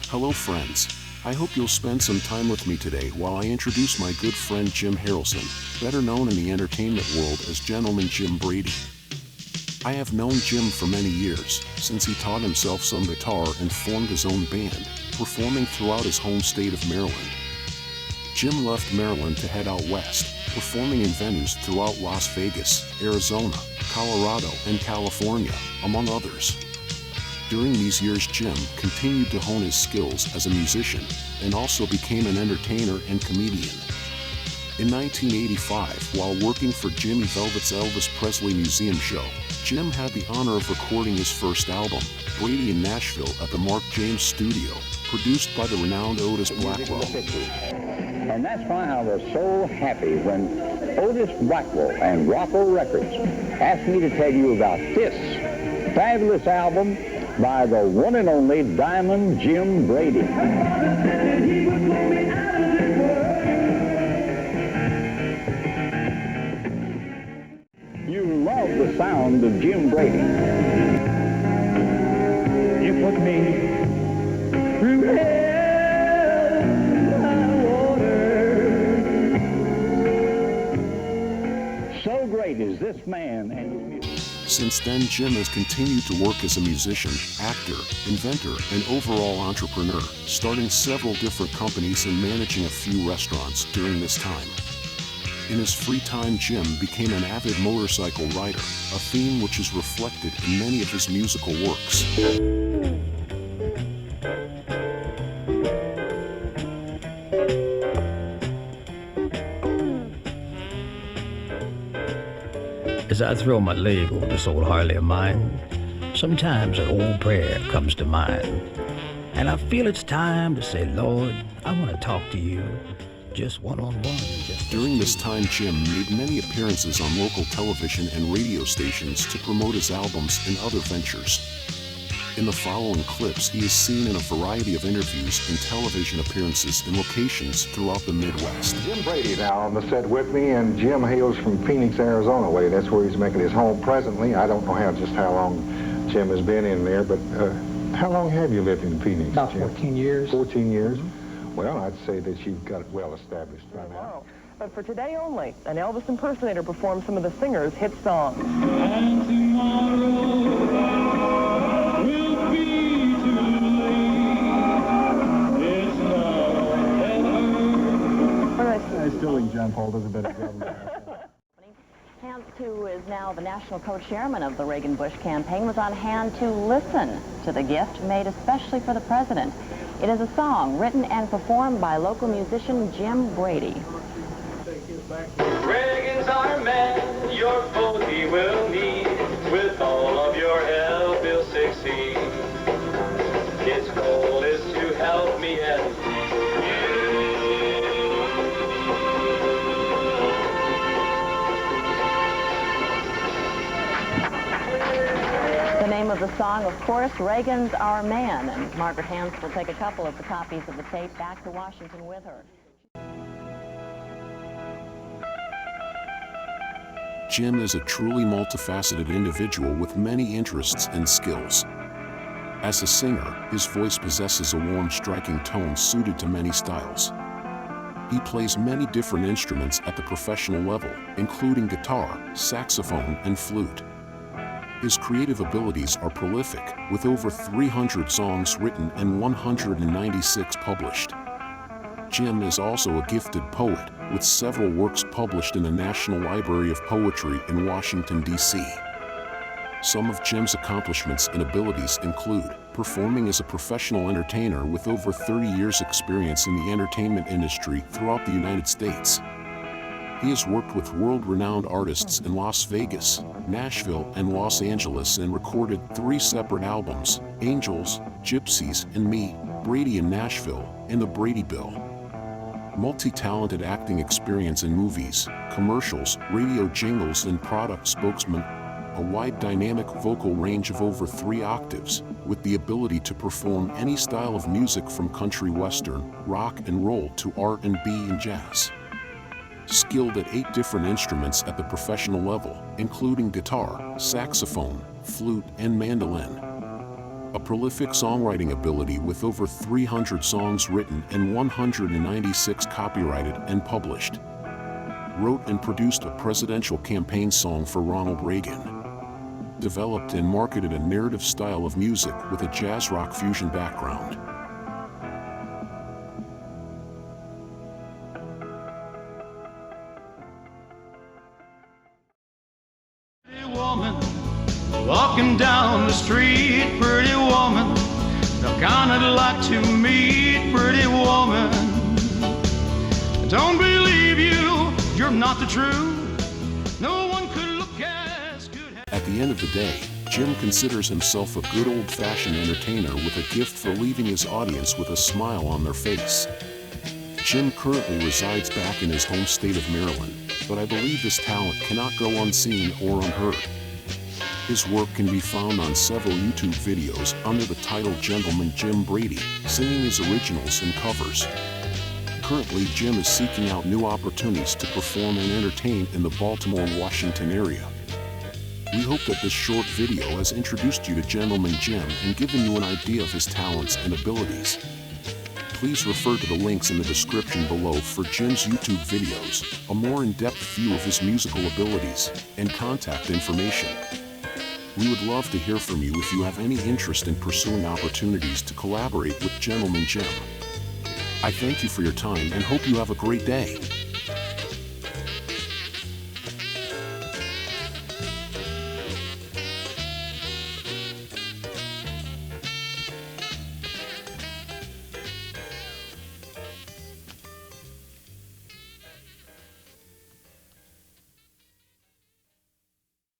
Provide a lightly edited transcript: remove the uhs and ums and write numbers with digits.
Hello friends. I hope you'll spend some time with me today while I introduce my good friend Jim Harrelson, better known in the entertainment world as Gentleman Jim Brady. I have known Jim for many years, since he taught himself some guitar and formed his own band, performing throughout his home state of Maryland. Jim left Maryland to head out west, performing in venues throughout Las Vegas, Arizona, Colorado, and California, among others. During these years, Jim continued to hone his skills as a musician and also became an entertainer and comedian. In 1985, while working for Jimmy Velvet's Elvis Presley Museum show, Jim had the honor of recording his first album, Brady in Nashville, at the Mark James Studio, produced by the renowned Otis Blackwell. And that's why I was so happy when Otis Blackwell and Rocco Records asked me to tell you about this fabulous album by the one and only Diamond Jim Brady. You love the sound of Jim Brady. You put me through hell and high water. So great is this man and his music. Since then, Jim has continued to work as a musician, actor, inventor, and overall entrepreneur, starting several different companies and managing a few restaurants during this time. In his free time, Jim became an avid motorcycle rider, a theme which is reflected in many of his musical works. As I throw my leg over this old Harley of mine, sometimes an old prayer comes to mind. And I feel it's time to say, Lord, I want to talk to you just one-on-one. During this time, Jim made many appearances on local television and radio stations to promote his albums and other ventures. In the following clips, he is seen in a variety of interviews and television appearances in locations throughout the Midwest. Jim Brady now on the set with me, and Jim hails from Phoenix, Arizona way. That's where he's making his home presently. I don't know how long Jim has been in there, but how long have you lived in Phoenix, About Jim? 14 years. 14 years? Well, I'd say that you've got it well established by now. But for today only, an Elvis impersonator performed some of the singer's hit songs. And tomorrow will be too late. It's now What did I say? I still think John Paul does a better job than that. Hans, who is now the national co-chairman of the Reagan-Bush campaign, was on hand to listen to the gift made especially for the president. It is a song written and performed by local musician Jim Brady. Reagan's our man, your vote he will need. With all of your help he'll succeed. His goal is to help me and The name of the song, of course, Reagan's Our Man, and Margaret Hans will take a couple of the copies of the tape back to Washington with her. Jim is a truly multifaceted individual with many interests and skills. As a singer, his voice possesses a warm, striking tone suited to many styles. He plays many different instruments at the professional level, including guitar, saxophone, and flute. His creative abilities are prolific, with over 300 songs written and 196 published. Jim is also a gifted poet, with several works published in the National Library of Poetry in Washington, D.C. Some of Jim's accomplishments and abilities include performing as a professional entertainer with over 30 years' experience in the entertainment industry throughout the United States. He has worked with world-renowned artists in Las Vegas, Nashville, and Los Angeles and recorded 3 separate albums, Angels, Gypsies, and Me, Brady in Nashville, and The Brady Bill. Multi-talented acting experience in movies, commercials, radio jingles, and product spokesman. A wide dynamic vocal range of over 3 octaves, with the ability to perform any style of music from country western, rock and roll to R&B and jazz. Skilled at 8 different instruments at the professional level, including guitar, saxophone, flute, and mandolin. a prolific songwriting ability with over 300 songs written and 196 copyrighted and published. Wrote and produced a presidential campaign song for Ronald Reagan. Developed and marketed a narrative style of music with a jazz rock fusion background. Pretty woman, walking down the street, pretty woman, the kind I'd like to meet, pretty woman. Don't believe you, you're not the truth. No one could look as good. At the end of the day, Jim considers himself a good old-fashioned entertainer with a gift for leaving his audience with a smile on their face. Jim currently resides back in his home state of Maryland, but I believe this talent cannot go unseen or unheard. His work can be found on several YouTube videos under the title Gentleman Jim Brady, singing his originals and covers. Currently, Jim is seeking out new opportunities to perform and entertain in the Baltimore-Washington area. We hope that this short video has introduced you to Gentleman Jim and given you an idea of his talents and abilities. Please refer to the links in the description below for Jim's YouTube videos, a more in-depth view of his musical abilities, and contact information. We would love to hear from you if you have any interest in pursuing opportunities to collaborate with Gentleman Jim. I thank you for your time and hope you have a great day.